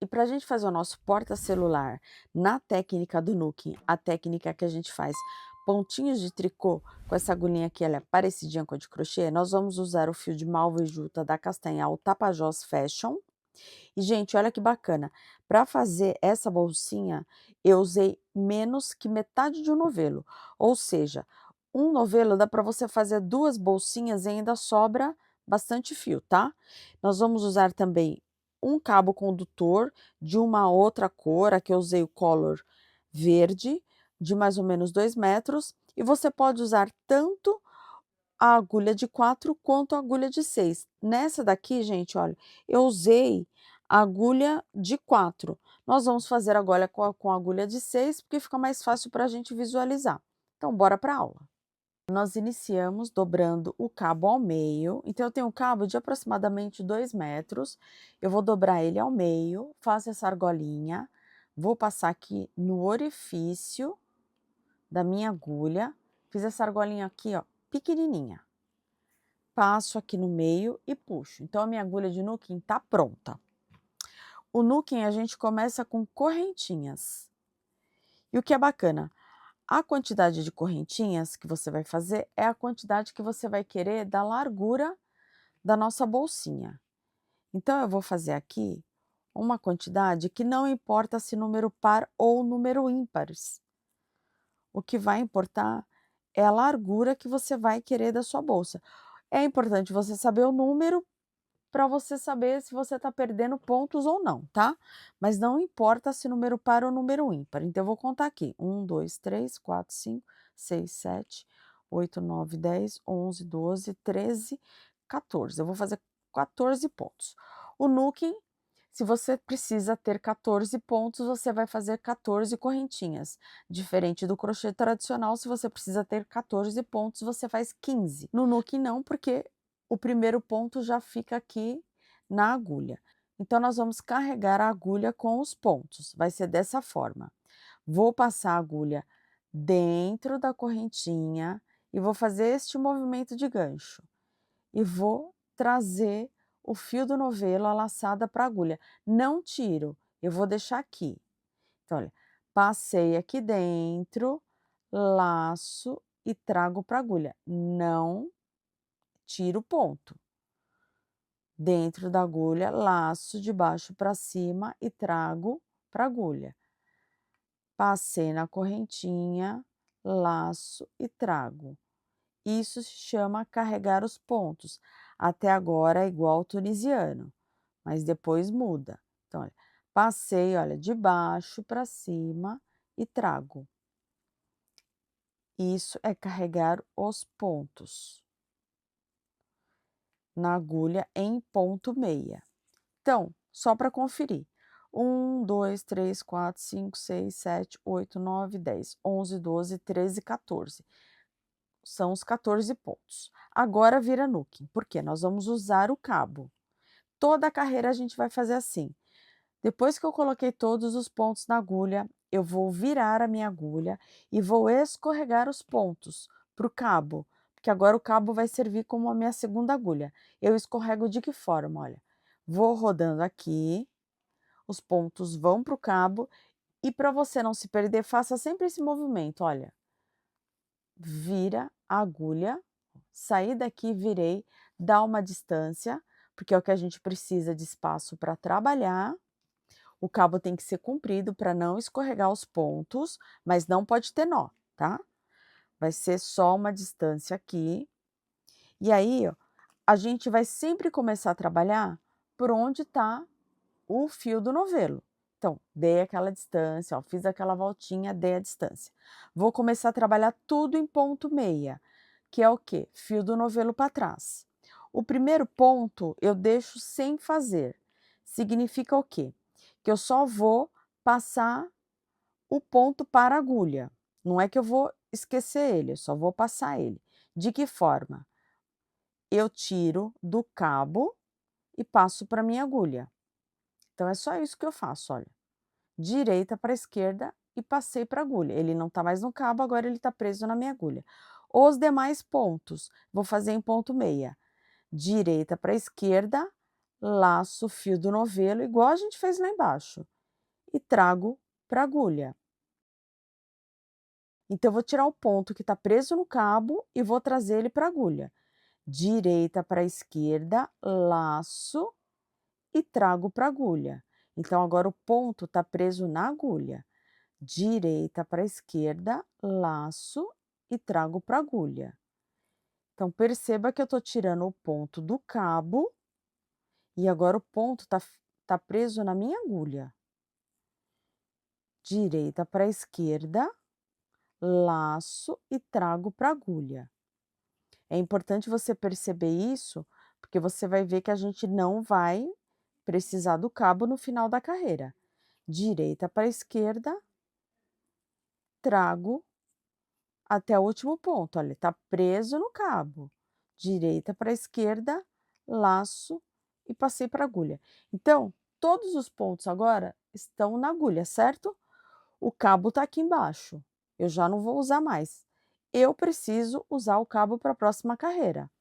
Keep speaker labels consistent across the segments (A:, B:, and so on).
A: E para a gente fazer o nosso porta-celular na técnica do Nooking, a técnica que a gente faz pontinhos de tricô com essa agulhinha aqui, ela é parecidinha com a de crochê, nós vamos usar o fio de malva e juta da Castanhal Tapajós Fashion. E gente, olha que bacana, para fazer essa bolsinha, eu usei menos que metade de um novelo, ou seja, um novelo dá para você fazer 2 bolsinhas e ainda sobra bastante fio, tá. Nós vamos usar também um cabo condutor de uma outra cor, aqui eu usei o color verde, de mais ou menos 2 metros, e você pode usar tanto a agulha de 4 quanto a agulha de 6. Nessa daqui, gente, olha, eu usei a agulha de 4. Nós vamos fazer agora com a agulha de 6, porque fica mais fácil para a gente visualizar. Então, bora para a aula. Nós iniciamos dobrando o cabo ao meio. Então, eu tenho um cabo de aproximadamente 2 metros. Eu vou dobrar ele ao meio, faço essa argolinha, vou passar aqui no orifício da minha agulha. Fiz essa argolinha aqui, ó, pequenininha. Passo aqui no meio e puxo. Então a minha agulha de Nooking tá pronta. O Nooking a gente começa com correntinhas. E o que é bacana, a quantidade de correntinhas que você vai fazer é a quantidade que você vai querer da largura da nossa bolsinha. Então eu vou fazer aqui uma quantidade que não importa se número par ou número ímpares. O que vai importar é a largura que você vai querer da sua bolsa. É importante você saber o número para você saber se você está perdendo pontos ou não, tá? Mas não importa se número par ou número ímpar. Então eu vou contar aqui: 1, 2, 3, 4, 5, 6, 7, 8, 9, 10, 11, 12, 13, 14. Eu vou fazer 14 pontos. O Nooking, se você precisa ter 14 pontos, você vai fazer 14 correntinhas. Diferente do crochê tradicional, se você precisa ter 14 pontos, você faz 15. No Nooking não, porque o primeiro ponto já fica aqui na agulha. Então, nós vamos carregar a agulha com os pontos, vai ser dessa forma. Vou passar a agulha dentro da correntinha e vou fazer este movimento de gancho. E vou trazer o fio do novelo, a laçada para a agulha. Não tiro, eu vou deixar aqui. Então, olha, passei aqui dentro, laço e trago para a agulha. Não tiro o ponto. Dentro da agulha, laço de baixo para cima e trago para a agulha. Passei na correntinha, laço e trago. Isso se chama carregar os pontos. Até agora é igual ao tunisiano, mas depois muda. Então, olha, passei, olha, de baixo para cima e trago. Isso é carregar os pontos na agulha em ponto meia. Então, só para conferir: 1, 2, 3, 4, 5, 6, 7, 8, 9, 10, 11, 12, 13, 14. São os 14 pontos. Agora vira Nooking, porque nós vamos usar o cabo. Toda a carreira a gente vai fazer assim. Depois que eu coloquei todos os pontos na agulha, eu vou virar a minha agulha e vou escorregar os pontos para o cabo, porque agora o cabo vai servir como a minha segunda agulha. Eu escorrego de que forma? Olha, vou rodando aqui, os pontos vão para o cabo e para você não se perder, faça sempre esse movimento, olha. Vira a agulha, saí daqui, virei, dá uma distância, porque é o que a gente precisa de espaço para trabalhar. O cabo tem que ser comprido para não escorregar os pontos, mas não pode ter nó, tá? Vai ser só uma distância aqui. E aí, ó, a gente vai sempre começar a trabalhar por onde está o fio do novelo. Então, dei aquela distância, ó, fiz aquela voltinha, dei a distância. Vou começar a trabalhar tudo em ponto meia, que é o quê? Fio do novelo para trás. O primeiro ponto eu deixo sem fazer. Significa o quê? Que eu só vou passar o ponto para a agulha. Não é que eu vou esquecer ele, eu só vou passar ele. De que forma? Eu tiro do cabo e passo para minha agulha. Então é só isso que eu faço, olha. Direita para esquerda e passei para a agulha. Ele não está mais no cabo, agora ele está preso na minha agulha. Os demais pontos, vou fazer em ponto meia. Direita para esquerda, laço o fio do novelo, igual a gente fez lá embaixo, e trago para a agulha. Então, eu vou tirar o ponto que está preso no cabo e vou trazer ele para a agulha. Direita para a esquerda, laço e trago para a agulha. Então, agora o ponto está preso na agulha. Direita para a esquerda, laço e trago para a agulha. Então, perceba que eu estou tirando o ponto do cabo e agora o ponto tá preso na minha agulha. Direita para a esquerda, laço e trago para a agulha. É importante você perceber isso, porque você vai ver que a gente não vai precisar do cabo no final da carreira. Direita para a esquerda, trago até o último ponto, olha, tá preso no cabo. Direita para a esquerda, laço e passei para a agulha. Então, todos os pontos agora estão na agulha, certo? O cabo tá aqui embaixo, eu já não vou usar mais. Eu preciso usar o cabo para a próxima carreira.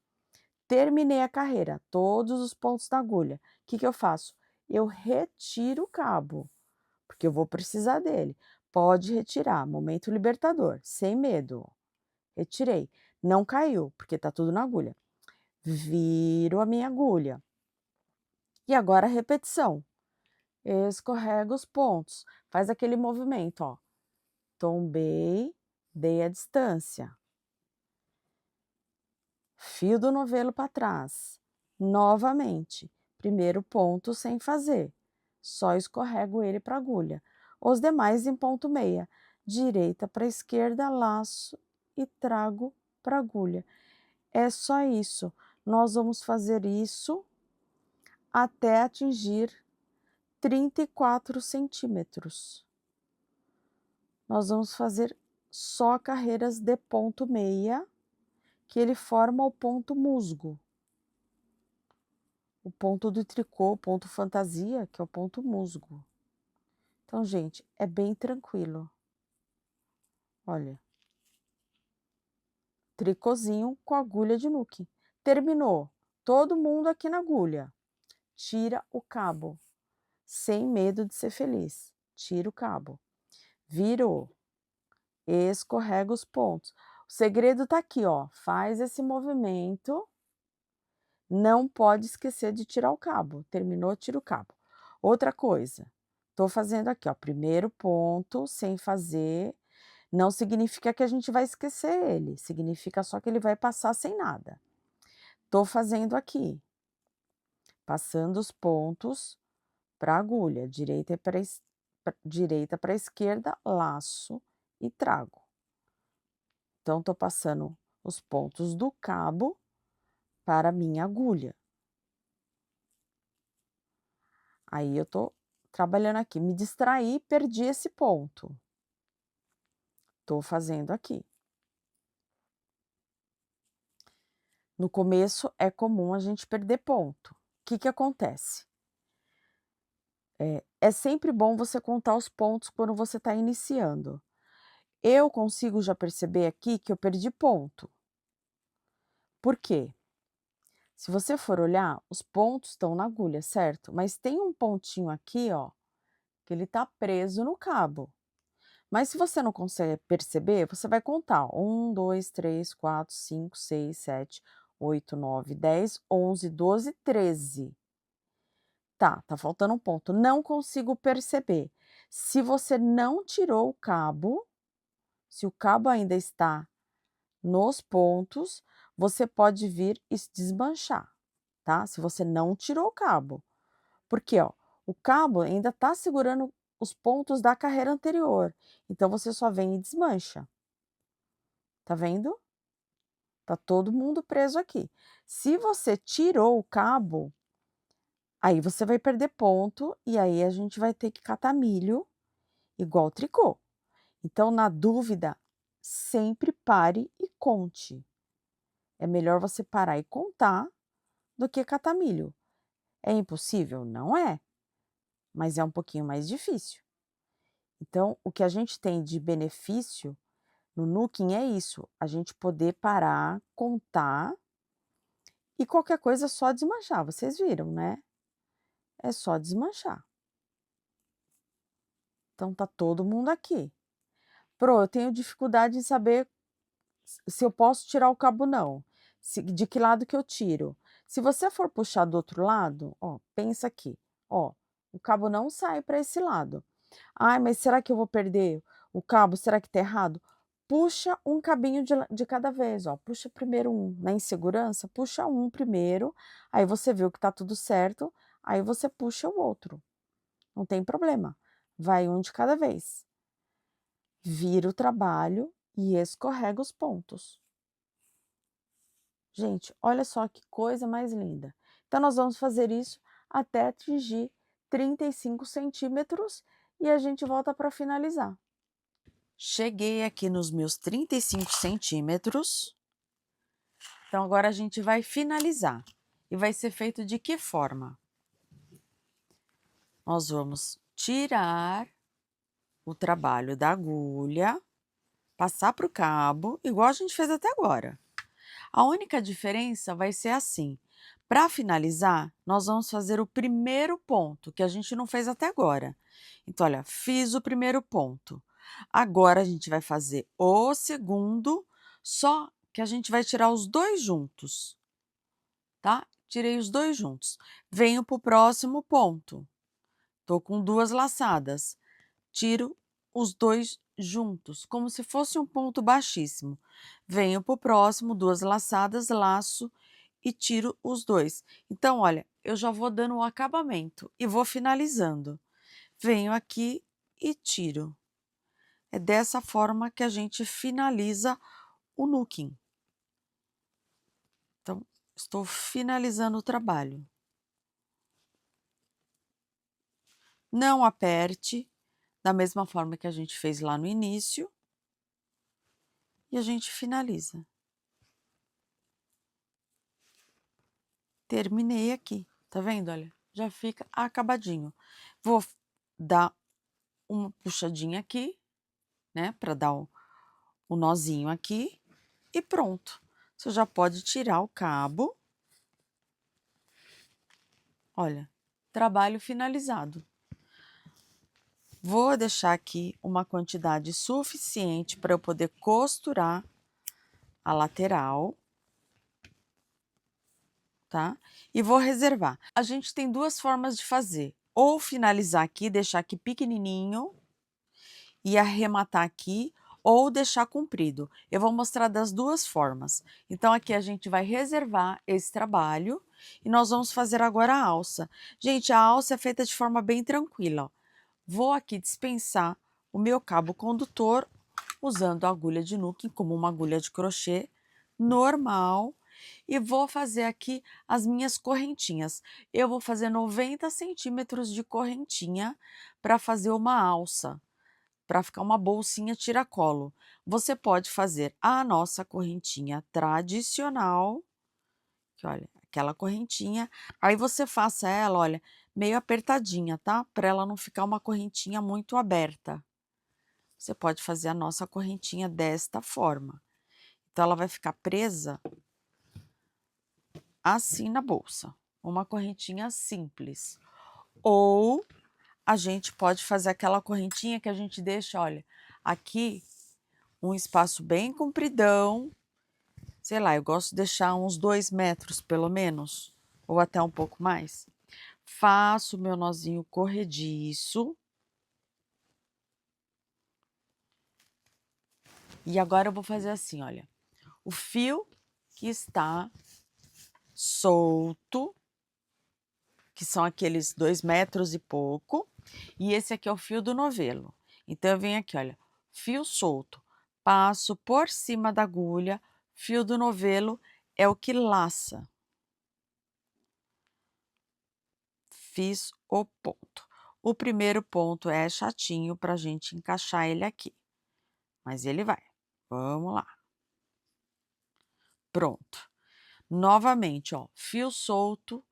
A: Terminei a carreira, todos os pontos da agulha. O que que eu faço? Eu retiro o cabo, porque eu vou precisar dele. Pode retirar, momento libertador, sem medo. Retirei. Não caiu, porque tá tudo na agulha. Viro a minha agulha. E agora a repetição. Escorrega os pontos. Faz aquele movimento, ó. Tombei, dei a distância. Fio do novelo para trás. Novamente. Primeiro ponto sem fazer. Só escorrego ele para a agulha. Os demais em ponto meia. Direita para esquerda, laço e trago para a agulha. É só isso. Nós vamos fazer isso até atingir 34 centímetros. Nós vamos fazer só carreiras de ponto meia, que ele forma o ponto musgo. O ponto do tricô, o ponto fantasia, que é o ponto musgo. Então, gente, é bem tranquilo. Olha. Tricôzinho com agulha de nuque. Terminou. Todo mundo aqui na agulha. Tira o cabo. Sem medo de ser feliz. Tira o cabo. Virou. Escorrega os pontos. O segredo tá aqui, ó. Faz esse movimento. Não pode esquecer de tirar o cabo. Terminou, tira o cabo. Outra coisa. Tô fazendo aqui, ó. Primeiro ponto, sem fazer. Não significa que a gente vai esquecer ele. Significa só que ele vai passar sem nada. Tô fazendo aqui. Passando os pontos para a agulha. Direita para a esquerda, laço e trago. Então, tô passando os pontos do cabo para a minha agulha. Aí, eu tô trabalhando aqui. Me distraí, perdi esse ponto. Tô fazendo aqui. No começo, é comum a gente perder ponto. O que que acontece? É sempre bom você contar os pontos quando você está iniciando. Eu consigo já perceber aqui que eu perdi ponto. Por quê? Se você for olhar, os pontos estão na agulha, certo? Mas tem um pontinho aqui, ó, que ele tá preso no cabo. Mas se você não consegue perceber, você vai contar: 1, 2, 3, 4, 5, 6, 7, 8, 9, 10, 11, 12, 13. Tá faltando um ponto. Não consigo perceber. Se você não tirou o cabo, se o cabo ainda está nos pontos, você pode vir e se desmanchar, tá? Se você não tirou o cabo. Porque, ó, o cabo ainda tá segurando os pontos da carreira anterior, então você só vem e desmancha. Tá vendo? Tá todo mundo preso aqui. Se você tirou o cabo, aí você vai perder ponto e aí a gente vai ter que catar milho igual tricô. Então, na dúvida, sempre pare e conte. É melhor você parar e contar do que catar milho. É impossível? Não é, mas é um pouquinho mais difícil. Então, o que a gente tem de benefício no Nooking é isso, a gente poder parar, contar e qualquer coisa só desmanchar, vocês viram, né? é só desmanchar. Então tá todo mundo aqui. Pro, eu tenho dificuldade em saber se eu posso tirar o cabo não, de que lado que eu tiro. Se você for puxar do outro lado, ó, pensa aqui, ó, o cabo não sai para esse lado. Ai, mas será que eu vou perder o cabo? Será que tá errado? Puxa um cabinho de cada vez, ó. Puxa primeiro um, na insegurança, puxa um primeiro, aí você viu que tá tudo certo, aí você puxa o outro. Não tem problema. Vai um de cada vez. Vira o trabalho e escorrega os pontos. Gente, olha só que coisa mais linda. Então, nós vamos fazer isso até atingir 35 centímetros e a gente volta para finalizar. Cheguei aqui nos meus 35 centímetros. Então, agora a gente vai finalizar. E vai ser feito de que forma? Nós vamos tirar o trabalho da agulha, passar para o cabo, igual a gente fez até agora. A única diferença vai ser assim: para finalizar, nós vamos fazer o primeiro ponto, que a gente não fez até agora. Então, olha, fiz o primeiro ponto. Agora a gente vai fazer o segundo, só que a gente vai tirar os dois juntos, tá? Tirei os dois juntos. Venho para o próximo ponto. Tô com duas laçadas. Tiro os dois juntos, como se fosse um ponto baixíssimo. Venho para o próximo, duas laçadas, laço e tiro os dois. Então, olha, eu já vou dando o acabamento e vou finalizando. Venho aqui e tiro. É dessa forma que a gente finaliza o nooking. Então, estou finalizando o trabalho. Não aperte, da mesma forma que a gente fez lá no início, e a gente finaliza. Terminei aqui, tá vendo? Olha, já fica acabadinho. Vou dar uma puxadinha aqui, né, para dar o nozinho aqui e pronto. Você já pode tirar o cabo. Olha, trabalho finalizado. Vou deixar aqui uma quantidade suficiente para eu poder costurar a lateral, tá? E vou reservar. A gente tem duas formas de fazer: ou finalizar aqui, deixar aqui pequenininho e arrematar aqui, ou deixar comprido. Eu vou mostrar das duas formas. Então, aqui a gente vai reservar esse trabalho e nós vamos fazer agora a alça. Gente, a alça é feita de forma bem tranquila, ó. Vou aqui dispensar o meu cabo condutor usando a agulha de nooking como uma agulha de crochê normal e vou fazer aqui as minhas correntinhas. Eu vou fazer 90 centímetros de correntinha para fazer uma alça, para ficar uma bolsinha tiracolo. Você pode fazer a nossa correntinha tradicional, que olha, aquela correntinha, aí você faça ela, olha, meio apertadinha, tá? Para ela não ficar uma correntinha muito aberta. Você pode fazer a nossa correntinha desta forma. Então ela vai ficar presa assim na bolsa, uma correntinha simples. Ou a gente pode fazer aquela correntinha que a gente deixa, olha, aqui um espaço bem compridão, sei lá, eu gosto de deixar uns 2 metros pelo menos, ou até um pouco mais. Faço meu nozinho corrediço. E agora eu vou fazer assim, olha, o fio que está solto, que são aqueles 2 metros e pouco, e esse aqui é o fio do novelo. Então eu venho aqui, olha, fio solto, passo por cima da agulha, fio do novelo é o que laça. Fiz o ponto. O primeiro ponto é chatinho para a gente encaixar ele aqui, mas ele vai. Vamos lá. Pronto. Novamente, ó, fio solto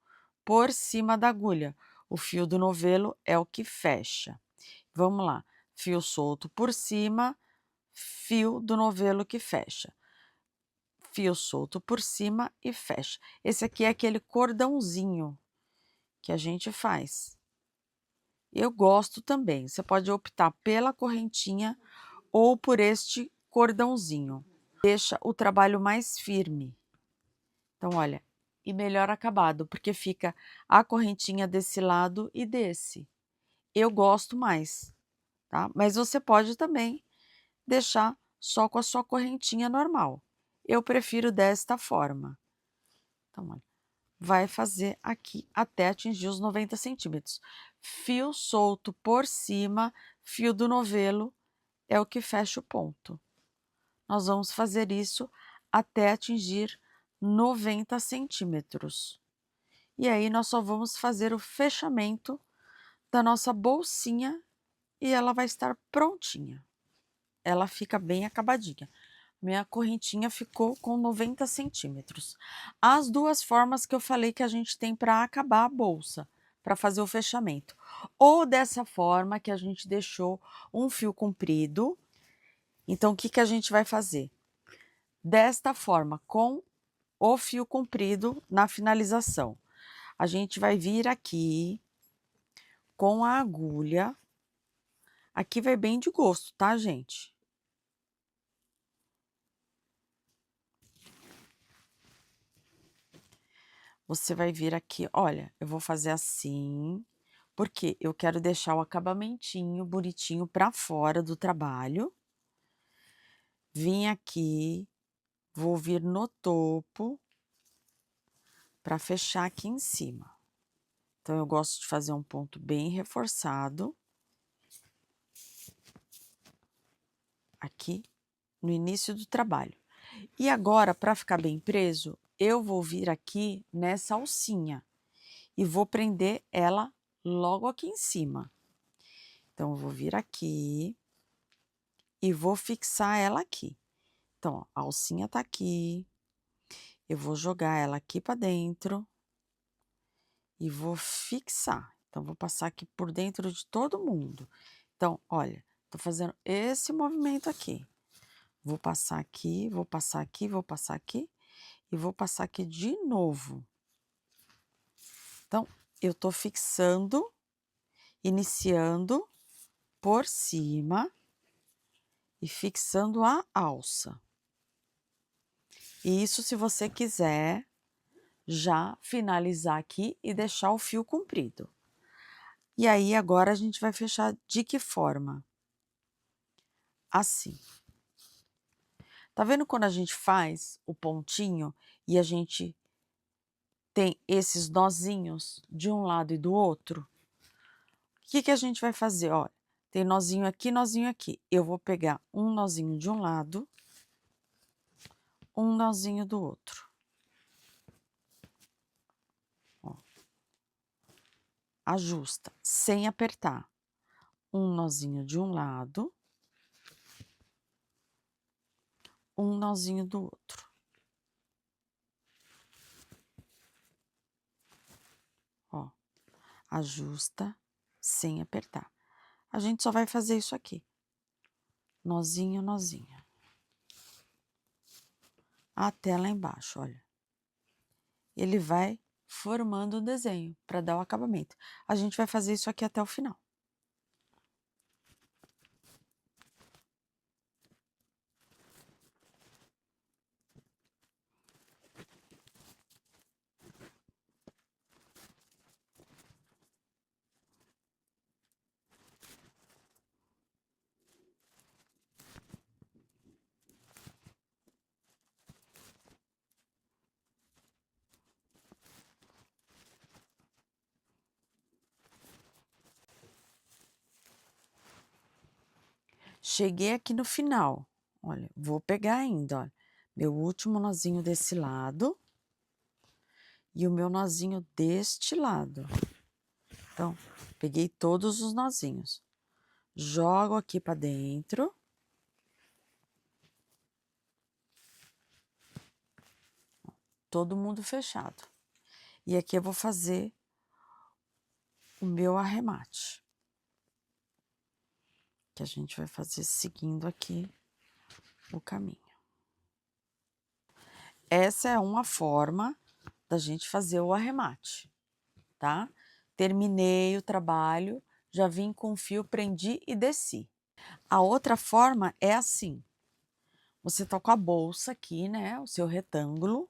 A: por cima da agulha. O fio do novelo é o que fecha. Vamos lá. Fio solto por cima, fio do novelo que fecha. Fio solto por cima e fecha. Esse aqui é aquele cordãozinho que a gente faz. Eu gosto também, você pode optar pela correntinha ou por este cordãozinho. Deixa o trabalho mais firme. Então olha, e melhor acabado, porque fica a correntinha desse lado e desse. Eu gosto mais, tá? Mas você pode também deixar só com a sua correntinha normal. Eu prefiro desta forma. Então olha, vai fazer aqui até atingir os 90 centímetros. Fio solto por cima, fio do novelo é o que fecha o ponto. Nós vamos fazer isso até atingir 90 centímetros. E aí nós só vamos fazer o fechamento da nossa bolsinha e ela vai estar prontinha. Ela fica bem acabadinha. Minha correntinha ficou com 90 centímetros. As duas formas que eu falei que a gente tem para acabar a bolsa, para fazer o fechamento. Ou dessa forma que a gente deixou um fio comprido. Então, o que, que a gente vai fazer? Desta forma, com o fio comprido na finalização. A gente vai vir aqui com a agulha. Aqui vai bem de gosto, tá, gente? Você vai vir aqui, olha, eu vou fazer assim, porque eu quero deixar o acabamentinho bonitinho para fora do trabalho. Vim aqui, vou vir no topo para fechar aqui em cima. Então, eu gosto de fazer um ponto bem reforçado. Aqui no início do trabalho. E agora, para ficar bem preso, eu vou vir aqui nessa alcinha e vou prender ela logo aqui em cima. Então, eu vou vir aqui e vou fixar ela aqui. Então, ó, a alcinha tá aqui, eu vou jogar ela aqui para dentro e vou fixar. Então, vou passar aqui por dentro de todo mundo. Então, olha, tô fazendo esse movimento aqui. Vou passar aqui, vou passar aqui, vou passar aqui e vou passar aqui de novo. Então, eu tô fixando, iniciando por cima e fixando a alça. E isso se você quiser já finalizar aqui e deixar o fio comprido. E aí, agora a gente vai fechar de que forma? Assim. Tá vendo quando a gente faz o pontinho e a gente tem esses nozinhos de um lado e do outro? O que que a gente vai fazer? Olha, tem nozinho aqui, nozinho aqui. Eu vou pegar um nozinho de um lado, um nozinho do outro. Ó. Ajusta, sem apertar. Um nozinho de um lado, um nozinho do outro. Ó, ajusta sem apertar. A gente só vai fazer isso aqui. Nozinho, nozinho. Até lá embaixo, olha. Ele vai formando o desenho para dar o acabamento. A gente vai fazer isso aqui até o final. Cheguei aqui no final, olha, vou pegar ainda, olha, meu último nozinho desse lado e o meu nozinho deste lado. Então, peguei todos os nozinhos, jogo aqui para dentro. Todo mundo fechado. E aqui eu vou fazer o meu arremate. Que a gente vai fazer seguindo aqui o caminho. Essa é uma forma da gente fazer o arremate, tá? terminei o trabalho, já vim com o fio, prendi e desci. A outra forma é assim, você tá com a bolsa aqui, né, o seu retângulo,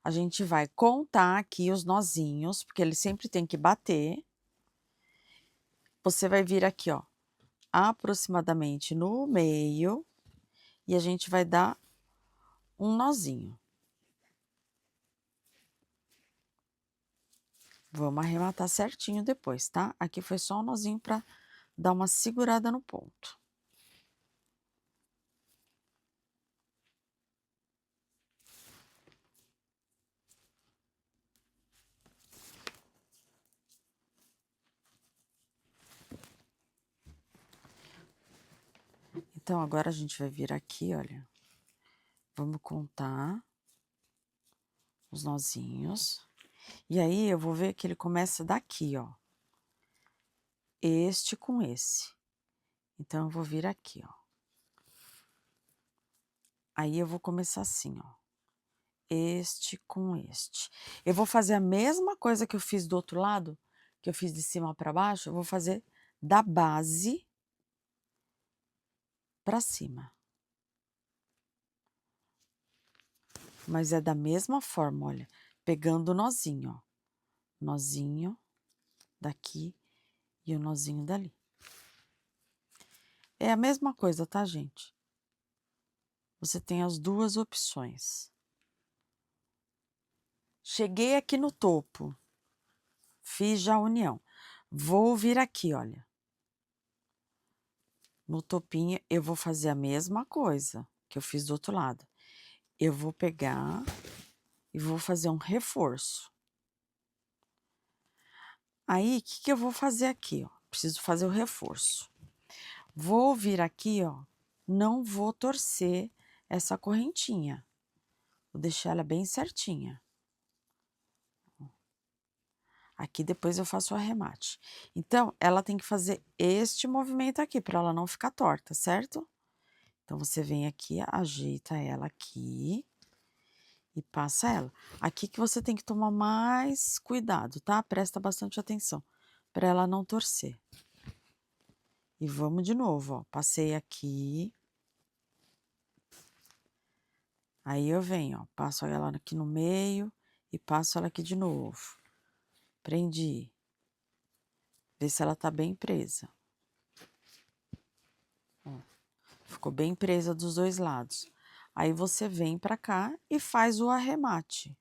A: a gente vai contar aqui os nozinhos, porque ele sempre tem que bater. Você vai vir aqui, ó, aproximadamente no meio, e a gente vai dar um nozinho. Vamos arrematar certinho depois, tá? Aqui foi só um nozinho para dar uma segurada no ponto. Então, agora a gente vai vir aqui, olha, vamos contar os nozinhos. E aí, eu vou ver que ele começa daqui, ó. Este com esse. Então, eu vou vir aqui, ó. Aí, eu vou começar assim, ó. Este com este. Eu vou fazer a mesma coisa que eu fiz do outro lado, que eu fiz de cima para baixo, eu vou fazer da base para cima. Mas é da mesma forma, olha, pegando o nozinho, ó. Nozinho daqui e o nozinho dali. É a mesma coisa, tá, gente? Você tem as duas opções. Cheguei aqui no topo, fiz já a união. Vou vir aqui, olha. No topinho, eu vou fazer a mesma coisa que eu fiz do outro lado. Eu vou pegar e vou fazer um reforço. Aí, o que eu vou fazer aqui, ó? Preciso fazer o reforço. Vou vir aqui, ó, não vou torcer essa correntinha. Vou deixar ela bem certinha. Aqui depois eu faço o arremate. Então, ela tem que fazer este movimento aqui, para ela não ficar torta, certo? Então, você vem aqui, ajeita ela aqui e passa ela. Aqui que você tem que tomar mais cuidado, tá? Presta bastante atenção, para ela não torcer. E vamos de novo, ó. Passei aqui. Aí eu venho, ó, passo ela aqui no meio e passo ela aqui de novo. Prendi. Vê se ela tá bem presa. Ó, ficou bem presa dos dois lados. Aí você vem pra cá e faz o arremate.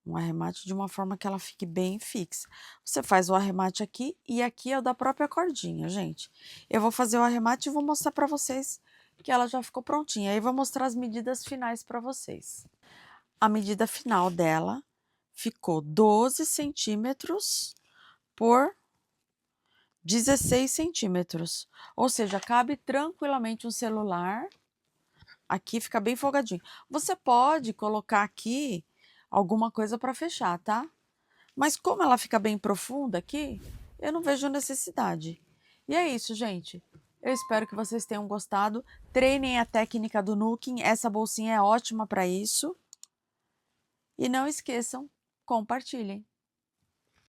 A: Um arremate de uma forma que ela fique bem fixa. Você faz o arremate aqui e aqui é o da própria cordinha, gente. Eu vou fazer o arremate e vou mostrar pra vocês que ela já ficou prontinha. Aí vou mostrar as medidas finais pra vocês. A medida final dela ficou 12 centímetros por 16 centímetros. Ou seja, cabe tranquilamente um celular. Aqui fica bem folgadinho. Você pode colocar aqui alguma coisa para fechar, tá? Mas como ela fica bem profunda aqui, eu não vejo necessidade. E é isso, gente. Eu espero que vocês tenham gostado. Treinem a técnica do nooking. Essa bolsinha é ótima para isso. E não esqueçam, compartilhem.